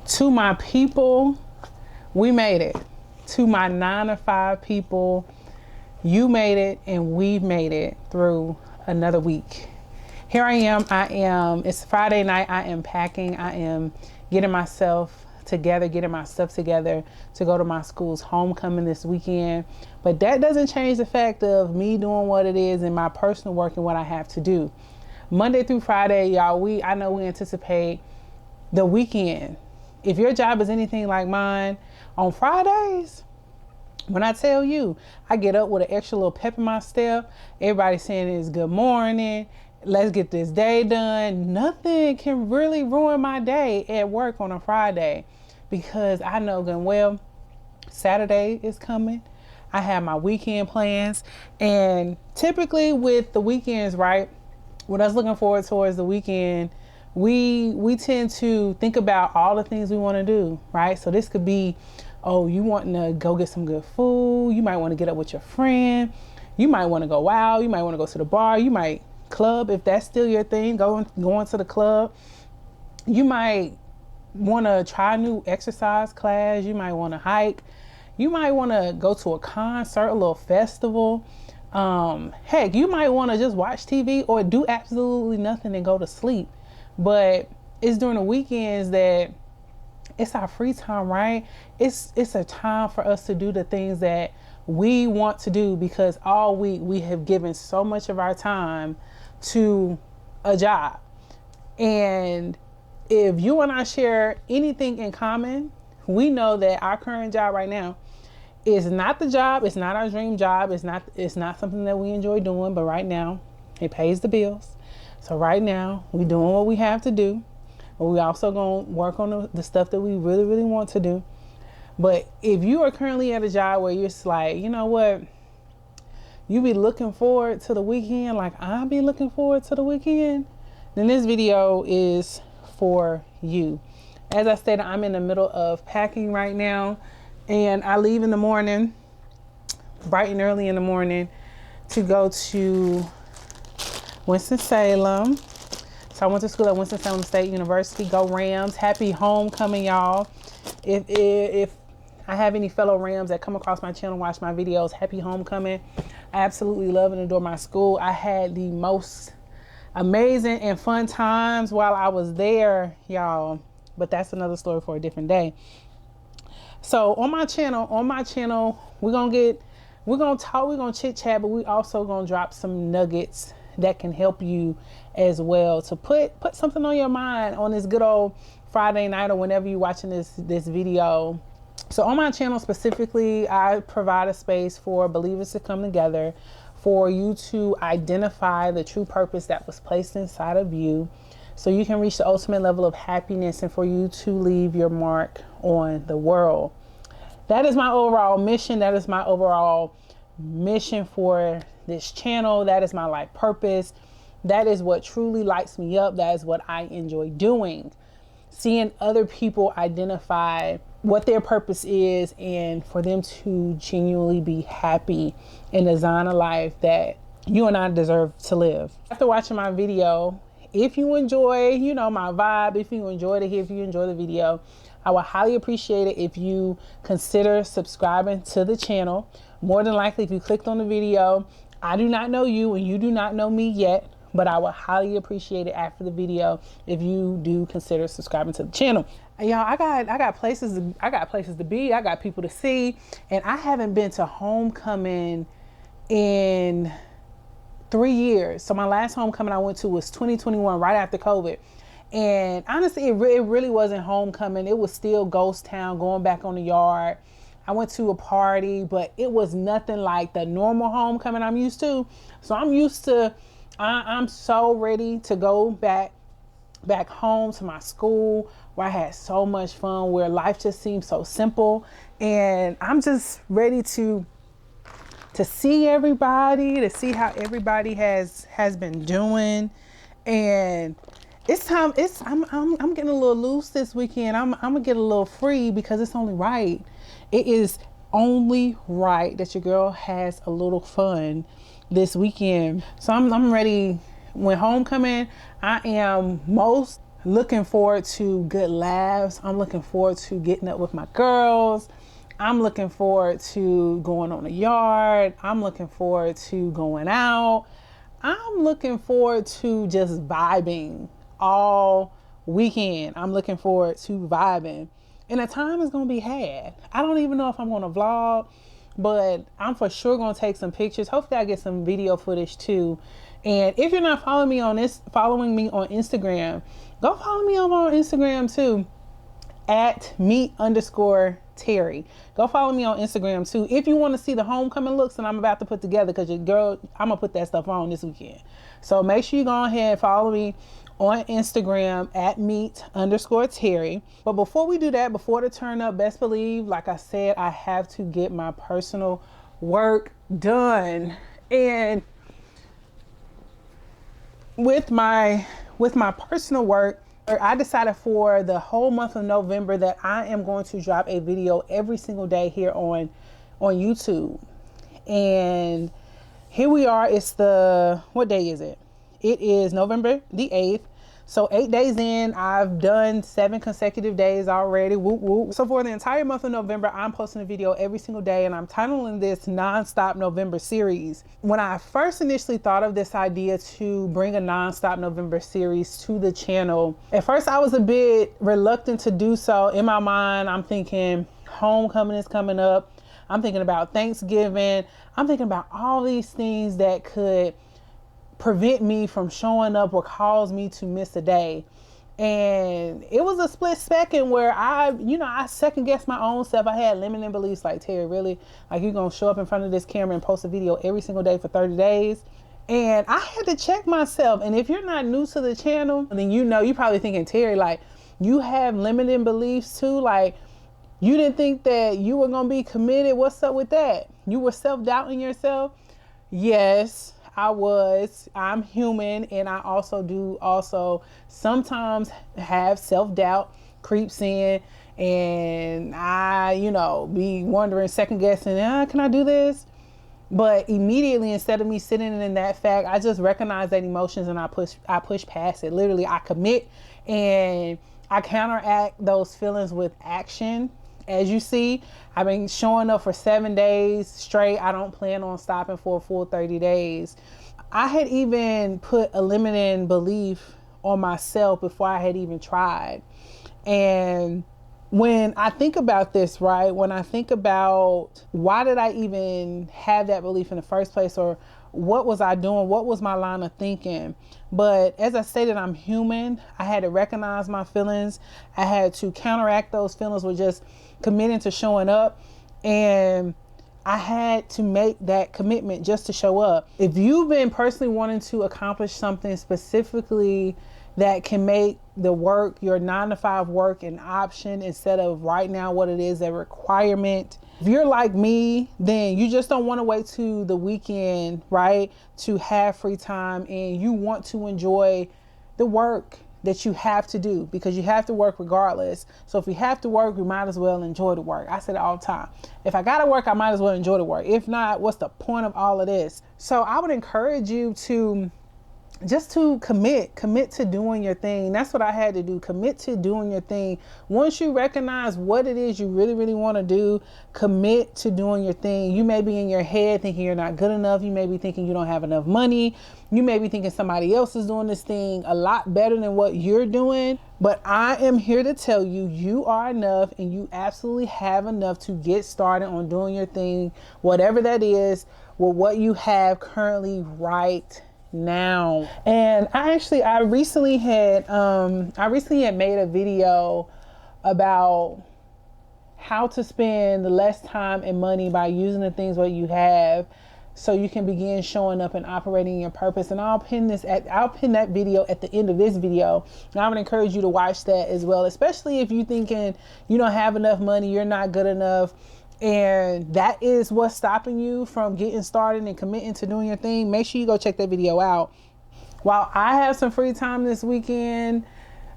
To my people, we made it. To my 9 to 5 people, you made it and we made it through another week. Here I am, it's Friday night, I am packing, I am getting myself together, getting my stuff together to go to my school's homecoming this weekend. But that doesn't change the fact of me doing what it is in my personal work and what I have to do. Monday through Friday, y'all, I know we anticipate the weekend. If your job is anything like mine, on Fridays, when I tell you, I get up with an extra little pep in my step. Everybody saying it's good morning. Let's get this day done. Nothing can really ruin my day at work on a Friday because I know good and well Saturday is coming. I have my weekend plans, and typically with the weekends, right, with us looking forward towards the weekend, we tend to think about all the things we want to do, right? So this could be, oh, you wanting to go get some good food. You might want to get up with your friend. You might want to go out. You might want to go to the bar. You might club, if that's still your thing, going to the club. You might want to try a new exercise class. You might want to hike. You might want to go to a concert, a little festival. Heck, you might want to just watch TV or do absolutely nothing and go to sleep. But it's during the weekends that it's our free time, right? It's a time for us to do the things that we want to do, because all week we have given so much of our time to a job. And if you and I share anything in common, we know that our current job right now is not the job. It's not our dream job. It's not something that we enjoy doing, but right now it pays the bills. So right now we're doing what we have to do, but we also gonna work on the stuff that we really, really want to do. But if you are currently at a job where you're just like, you know what, you be looking forward to the weekend like I be looking forward to the weekend, then this video is for you. As I stated, I'm in the middle of packing right now, and I leave in the morning, bright and early in the morning, to go to Winston-Salem. So I went to school at Winston-Salem State University. Go Rams. Happy homecoming, y'all. If I have any fellow Rams that come across my channel, watch my videos, happy homecoming. I absolutely love and adore my school. I had the most amazing and fun times while I was there, y'all. But that's another story for a different day. So on my channel, we're gonna talk, we're gonna chit chat, but we also gonna drop some nuggets that can help you as well to put something on your mind on this good old Friday night or whenever you're watching this video. So on my channel specifically, I provide a space for believers to come together, for you to identify the true purpose that was placed inside of you, so you can reach the ultimate level of happiness, and for you to leave your mark on the world. That is my overall mission. That is my overall mission for this channel. That is my life purpose. That is what truly lights me up. That is what I enjoy doing. Seeing other people identify what their purpose is, and for them to genuinely be happy and design a life that you and I deserve to live. After watching my video, if you enjoy, my vibe, if you enjoy the video, I would highly appreciate it if you consider subscribing to the channel. More than likely, if you clicked on the video, I do not know you and you do not know me yet, but I would highly appreciate it after the video if you do consider subscribing to the channel. Y'all, I got places to be. I got people to see, and I haven't been to homecoming in 3 years. So my last homecoming I went to was 2021, right after COVID. And honestly, it really wasn't homecoming. It was still ghost town, going back on the yard. I went to a party, but it was nothing like the normal homecoming I'm used to. So I'm so ready to go back home to my school, where I had so much fun, where life just seemed so simple. And I'm just ready to see everybody, to see how everybody has been doing. And it's time. I'm getting a little loose this weekend. I'm gonna get a little free, because it's only right. It is only right that your girl has a little fun this weekend. So I'm ready. When homecoming, I am most looking forward to good laughs. I'm looking forward to getting up with my girls. I'm looking forward to going on the yard. I'm looking forward to going out. I'm looking forward to just vibing all weekend. I'm looking forward to vibing. And the time is going to be had. I don't even know if I'm going to vlog, but I'm for sure going to take some pictures. Hopefully I get some video footage too. And if you're not following me on Instagram, go follow me over on Instagram too, at meet_Terry. Go follow me on Instagram too. If you want to see the homecoming looks that I'm about to put together, because your girl, I'm gonna put that stuff on this weekend. So make sure you go ahead and follow me on Instagram at meet_Terry. But before we do that, before the turn up, best believe, like I said, I have to get my personal work done. And with my personal work, I decided for the whole month of November that I am going to drop a video every single day here on YouTube. And here we are. It's what day is it? It is November the 8th. So 8 days in, I've done 7 consecutive days already. Whoop, whoop. So for the entire month of November, I'm posting a video every single day, and I'm titling this Nonstop November series. When I first initially thought of this idea to bring a Nonstop November series to the channel, at first I was a bit reluctant to do so. In my mind, I'm thinking homecoming is coming up. I'm thinking about Thanksgiving. I'm thinking about all these things that could prevent me from showing up or cause me to miss a day. And it was a split second where I second guessed my own self. I had limiting beliefs like, Terry, really? Like, you're going to show up in front of this camera and post a video every single day for 30 days? And I had to check myself. And if you're not new to the channel, then you're probably thinking, Terry, like, you have limiting beliefs too? Like, you didn't think that you were going to be committed? What's up with that? You were self-doubting yourself? Yes, I was. I'm human, and I also sometimes have self-doubt creeps in, and I, be wondering, second guessing, can I do this? But immediately, instead of me sitting in that fact, I just recognize that emotions and I push past it. Literally, I commit and I counteract those feelings with action. As you see, I've been showing up for 7 days straight. I don't plan on stopping for a full 30 days. I had even put a limiting belief on myself before I had even tried. And when I think about this, right, when I think about why did I even have that belief in the first place, or what was I doing? What was my line of thinking? But as I stated, I'm human. I had to recognize my feelings. I had to counteract those feelings with just committing to showing up. And I had to make that commitment just to show up. If you've been personally wanting to accomplish something specifically that can make the work, your 9-to-5 work, an option instead of right now what it is, a requirement. If you're like me, then you just don't want to wait to the weekend, right, to have free time, and you want to enjoy the work that you have to do, because you have to work regardless. So if we have to work, we might as well enjoy the work. I said it all the time. If I gotta work, I might as well enjoy the work. If not, what's the point of all of this? So I would encourage you to just to commit to doing your thing. That's what I had to do. Commit to doing your thing. Once you recognize what it is you really, really want to do, commit to doing your thing. You may be in your head thinking you're not good enough. You may be thinking you don't have enough money. You may be thinking somebody else is doing this thing a lot better than what you're doing. But I am here to tell you, you are enough, and you absolutely have enough to get started on doing your thing, whatever that is, with what you have currently right now. And I recently had made a video about how to spend less time and money by using the things what you have, so you can begin showing up and operating your purpose. And I'll pin that video at the end of this video. And I would encourage you to watch that as well, especially if you're thinking you don't have enough money, you're not good enough, and that is what's stopping you from getting started and committing to doing your thing. Make sure you go check that video out. While I have some free time this weekend,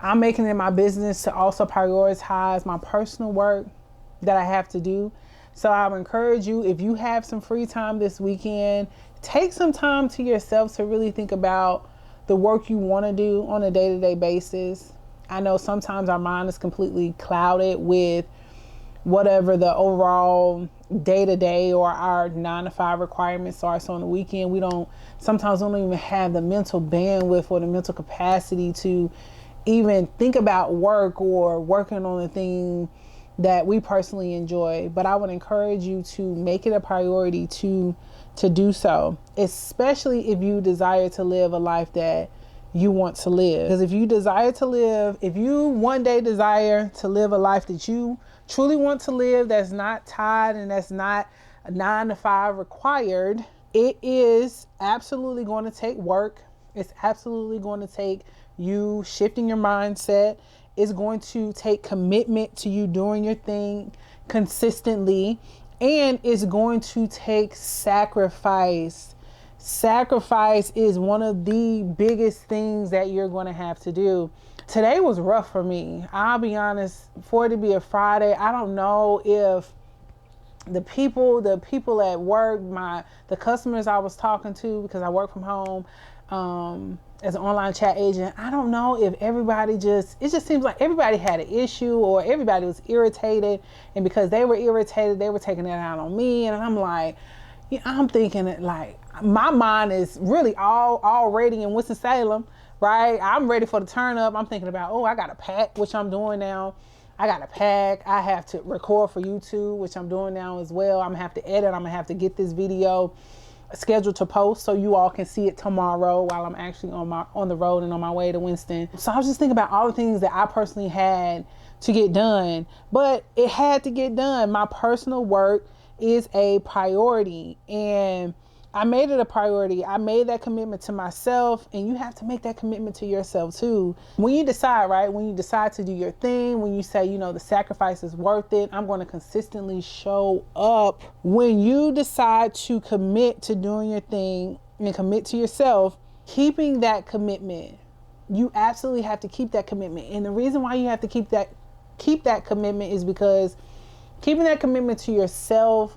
I'm making it my business to also prioritize my personal work that I have to do. So I would encourage you, if you have some free time this weekend, take some time to yourself to really think about the work you want to do on a day-to-day basis. I know sometimes our mind is completely clouded with whatever the overall day-to-day or our 9 to 5 requirements are. So on the weekend, we sometimes don't even have the mental bandwidth or the mental capacity to even think about work or working on the thing that we personally enjoy. But I would encourage you to make it a priority to do so, especially if you desire to live a life that you want to live. Because if you one day desire to live a life that you truly want to live, that's not tied and that's not a 9 to 5 required, it is absolutely going to take work. It's absolutely going to take you shifting your mindset. It's going to take commitment to you doing your thing consistently, and it's going to take sacrifice. Sacrifice is one of the biggest things that you're going to have to do. Today was rough for me. I'll be honest, for it to be a Friday, I don't know if the people at work, the customers I was talking to, because I work from home as an online chat agent, I don't know if it just seems like everybody had an issue or everybody was irritated, and because they were irritated, they were taking it out on me. And I'm like, I'm thinking that, like, my mind is really already in Winston-Salem, right? I'm ready for the turn up. I'm thinking about, I got to pack, which I'm doing now. I got to pack. I have to record for YouTube, which I'm doing now as well. I'm going to have to edit. I'm going to have to get this video scheduled to post so you all can see it tomorrow while I'm actually on the road and on my way to Winston. So I was just thinking about all the things that I personally had to get done, but it had to get done. My personal work is a priority, and I made it a priority. I made that commitment to myself, and you have to make that commitment to yourself too. When you decide, right? When you decide to do your thing, when you say, the sacrifice is worth it, I'm going to consistently show up. When you decide to commit to doing your thing and commit to yourself, keeping that commitment, you absolutely have to keep that commitment. And the reason why you have to keep that commitment is because keeping that commitment to yourself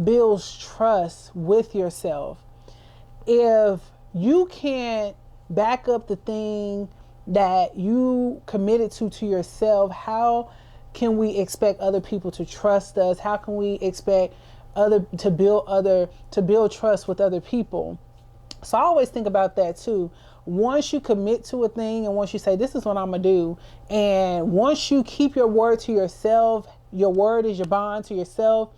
builds trust with yourself. If you can't back up the thing that you committed to yourself, how can we expect other people to trust us? How can we expect to build trust with other people? So I always think about that too. Once you commit to a thing and once you say, this is what I'm gonna do, and once you keep your word to yourself, your word is your bond to yourself,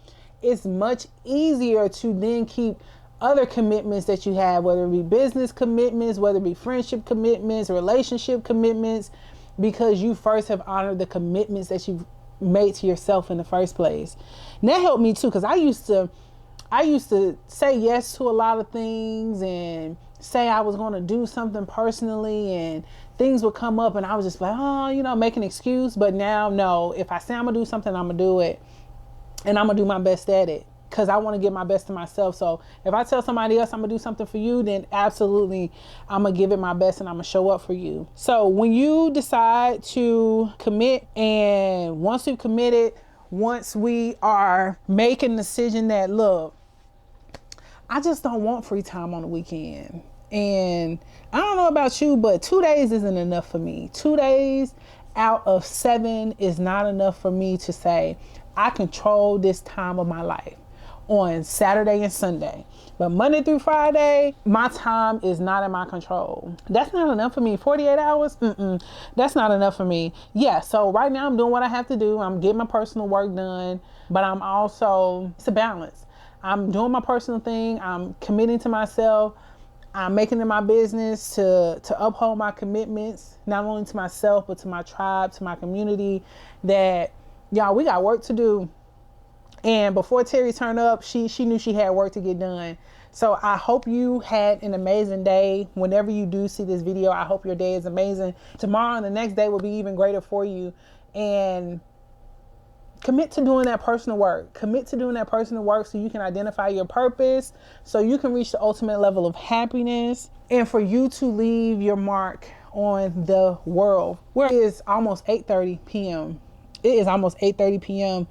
it's much easier to then keep other commitments that you have, whether it be business commitments, whether it be friendship commitments, relationship commitments, because you first have honored the commitments that you've made to yourself in the first place. And that helped me too, because I used to say yes to a lot of things and say I was going to do something personally, and things would come up and I was just like, make an excuse. But now, no, if I say I'm going to do something, I'm going to do it. And I'm going to do my best at it because I want to give my best to myself. So if I tell somebody else I'm going to do something for you, then absolutely I'm going to give it my best and I'm going to show up for you. So when you decide to commit, and once we've committed, once we are making the decision that, look, I just don't want free time on the weekend. And I don't know about you, but 2 days isn't enough for me. 2 days out of 7 is not enough for me to say, I control this time of my life on Saturday and Sunday. But Monday through Friday, my time is not in my control. That's not enough for me. 48 hours? That's not enough for me. Yeah, so right now I'm doing what I have to do. I'm getting my personal work done, but it's a balance. I'm doing my personal thing. I'm committing to myself. I'm making it my business to uphold my commitments, not only to myself, but to my tribe, to my community, that y'all, we got work to do. And before Terry turned up, she knew she had work to get done. So I hope you had an amazing day. Whenever you do see this video, I hope your day is amazing. Tomorrow and the next day will be even greater for you. And commit to doing that personal work. Commit to doing that personal work so you can identify your purpose, so you can reach the ultimate level of happiness, and for you to leave your mark on the world. Where it is almost 8:30 p.m. It is almost 8:30 p.m.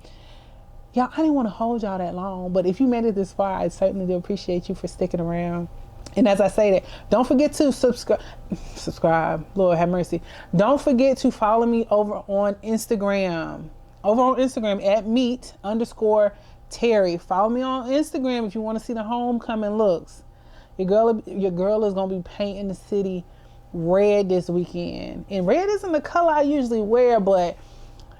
Y'all, I didn't want to hold y'all that long, but if you made it this far, I certainly do appreciate you for sticking around. And as I say that, don't forget to subscribe, Lord have mercy. Don't forget to follow me over on Instagram. Over on Instagram at meet_Terry. Follow me on Instagram if you want to see the homecoming looks. Your girl is going to be painting the city red this weekend. And red isn't the color I usually wear, but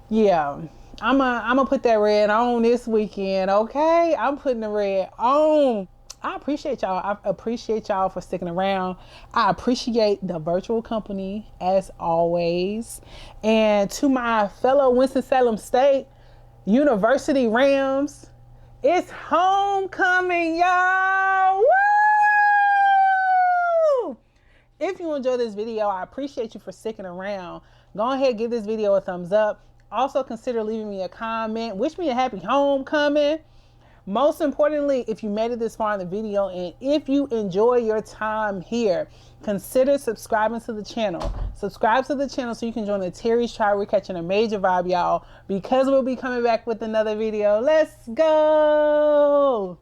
yeah, I'm gonna put that red on this weekend, okay? I'm putting the red on. I appreciate y'all. I appreciate y'all for sticking around. I appreciate the virtual company as always. And to my fellow Winston-Salem State University Rams, it's homecoming, y'all. Woo! If you enjoyed this video, I appreciate you for sticking around. Go ahead, give this video a thumbs up. Also consider leaving me a comment. Wish me a happy homecoming. Most importantly, if you made it this far in the video and if you enjoy your time here, consider subscribing to the channel. Subscribe to the channel so you can join the Terry's Tribe. We're catching a major vibe, y'all, because we'll be coming back with another video. Let's go.